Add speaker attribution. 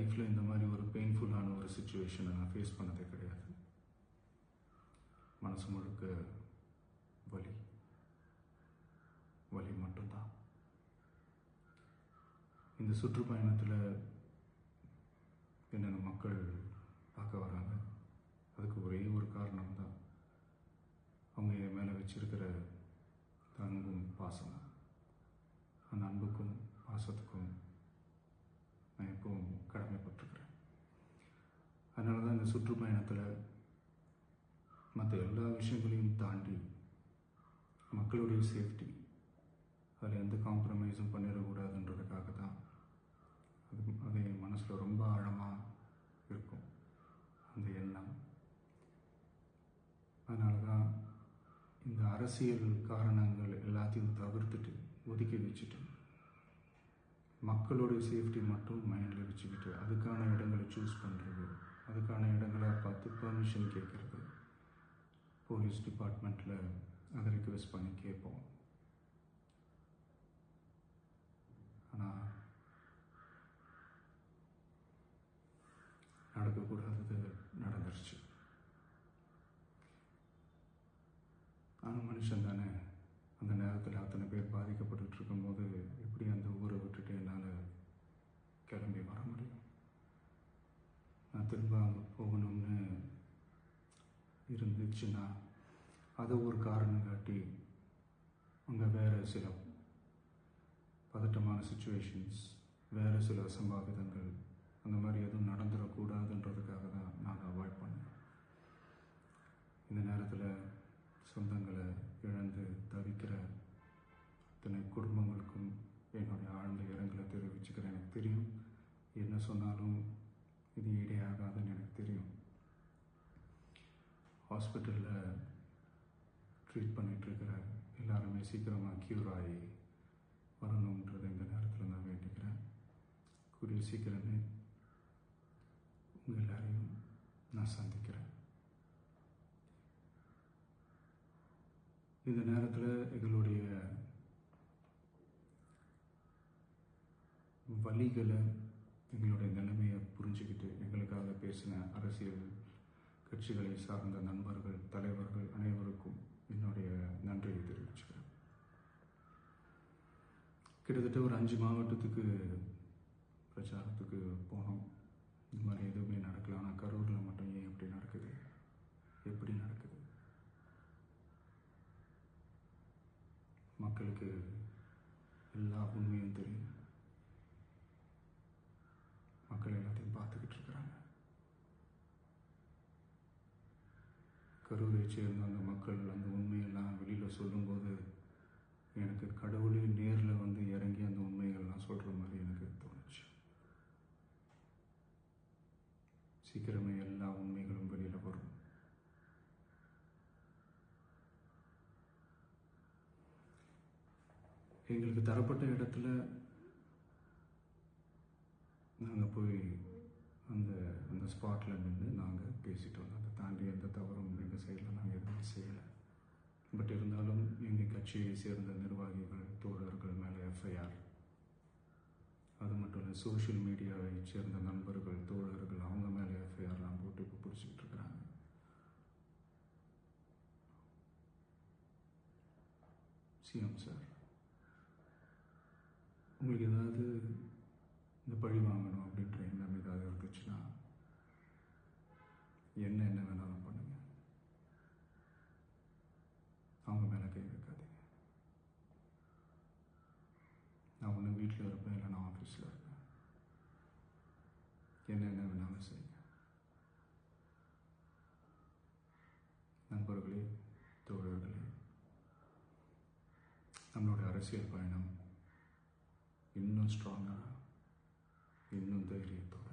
Speaker 1: லைஃப்பில் இந்த மாதிரி ஒரு பெயின்ஃபுல்லான ஒரு சுச்சுவேஷனை நான் ஃபேஸ் பண்ணதே கிடையாது. மனசு முழுக்க வலி வலி மட்டும்தான். இந்த சுற்றுப்பயணத்தில் என்னென்ன மக்கள் பார்க்க வராங்க, அதுக்கு ஒரே ஒரு காரணம் தான், அவங்க என் மேலே வச்சிருக்கிற அன்பும் பாசம். அந்த அன்புக்கும் பாசத்துக்கும் நான் எப்பவும் கடமைப்பட்டிருக்கிறேன். அதனால தான் இந்த சுற்றுப்பயணத்தில் மற்ற எல்லா விஷயங்களையும் தாண்டி மக்களுடைய சேஃப்டி, அதில் எந்த காம்ப்ரமைஸும் பண்ணிடக்கூடாதுன்றதுக்காக தான் அது என் மனசில் ரொம்ப ஆழமாக இருக்கும் அந்த எண்ணம். அதனால தான் இந்த அரசியல் காரணங்கள் எல்லாத்தையும் தவிர்த்துட்டு ஒதுக்கி வச்சுட்டு மக்களுடைய சேஃப்டி மட்டும் மைண்டில் வச்சுக்கிட்டு அதுக்கான இடங்களை சூஸ் பண்ணுறது, அதுக்கான இடங்களை பார்த்து பெர்மிஷன் கேட்குறது, போலீஸ் டிபார்ட்மெண்ட்டில் அதை ரிக்வெஸ்ட் பண்ணி கேட்போம். ஆனால் நடக்கக்கூடாதது நடந்துருச்சு. ஆனால் மனுஷன் தானே, அந்த நேரத்தில் அத்தனை பேர் பாதிக்கப்பட்டு இருக்கும்போது எப்படி அந்த ஊரை விட்டுட்டு என்னால் கிளம்பி வர முடியும்? நான் திரும்ப அங்கே போகணும்னு இருந்துச்சுன்னா அதை ஒரு காரணம் காட்டி அங்கே வேறு சில பதட்டமான சுச்சுவேஷன்ஸ், வேறு சில அசம்பாவிதங்கள் அந்த மாதிரி எதுவும் நடந்துடக்கூடாதுன்றதுக்காக தான் நான் அவாய்ட் பண்ணேன். இந்த நேரத்தில் சொந்தங்களை இழந்து தவிக்கிற அத்தனை குடும்பங்களுக்கும் என்னுடைய ஆழ்ந்த இரங்கலை தெரிவிச்சுக்கிறேன். எனக்கு தெரியும், என்ன சொன்னாலும் இது ஈடேயாகாதுன்னு எனக்கு தெரியும். ஹாஸ்பிட்டலில் ட்ரீட் பண்ணிகிட்ருக்கிற எல்லாருமே சீக்கிரமாக க்யூர் ஆகி வரணுன்றது இந்த நேரத்தில் நான் வேண்டிக்கிறேன். கூடிய சீக்கிரமே உங்கள் எல்லாரையும் நான் சந்திக்கிறேன். இந்த நேரத்தில் எங்களுடைய வலிகளை, எங்களுடைய நிலைமையை புரிஞ்சுக்கிட்டு எங்களுக்காக பேசின அரசியல் கட்சிகளை சார்ந்த நண்பர்கள், தலைவர்கள் அனைவருக்கும் என்னுடைய நன்றியை தெரிவிச்சுக்கிறேன். கிட்டத்தட்ட ஒரு 5 மாவட்டத்துக்கு பிரச்சாரத்துக்கு போனோம். இந்த மாதிரி எதுவுமே நடக்கல. ஆனால் கரூரில் மட்டும் ஏன் எப்படி நடக்குது, எப்படி நடக்குது? மக்களுக்கு எல்லா உண்மையும் தெரியும். மக்கள் எல்லாத்தையும் பார்த்துக்கிட்டு இருக்கிறாங்க. கரூரை சேர்ந்த அந்த மக்கள் அந்த உண்மையெல்லாம் வெளியில் சொல்லும்போது எனக்கு கடவுளே நேரில் வந்து இறங்கி அந்த உண்மைகள்லாம் சொல்கிற மாதிரி எனக்கு தோணுச்சு. சீக்கிரமே எல்லா உண்மைகளும் வெளியில் வரும். எங்களுக்கு தரப்பட்ட இடத்துல நாங்கள் போய் அந்த ஸ்பாட்டில் நின்று நாங்கள் பேசிட்டு வந்தோம். அதை தாண்டி எந்த தவறும் எங்கள் சைடில் நாங்கள் எதுவும் செய்யலை. பட் இருந்தாலும் எங்கள் கட்சியை சேர்ந்த நிர்வாகிகள், தோழர்கள் மேலே எஃப்ஐஆர், அது மட்டும் இல்லை சோஷியல் மீடியாவை சேர்ந்த நண்பர்கள், தோழர்கள் அவங்க மேலே எஃப்ஐஆர்லாம் போட்டு இப்போ பிடிச்சிக்கிட்டு இருக்கிறாங்க. சிஎம் சார், உங்களுக்கு ஏதாவது இந்த பழி வாங்கணும் அப்படின்ற எண்ணம் ஏதாவது இருந்துச்சுன்னா என்ன வேணாலும் பண்ணுங்க. அவங்க மேலே கை வைக்காதீங்க. நான் ஒன்று வீட்டில் இருப்பேன், இல்லை நான் ஆஃபீஸில் இருப்பேன். என்ன வேணாலும் செய்யுங்க. நண்பர்களே, தோழர்களே, நம்மளோட அரசியல் பயணம் இன்னும் ஸ்ட்ராங்காக, இன்னும் தைரியத்தோடு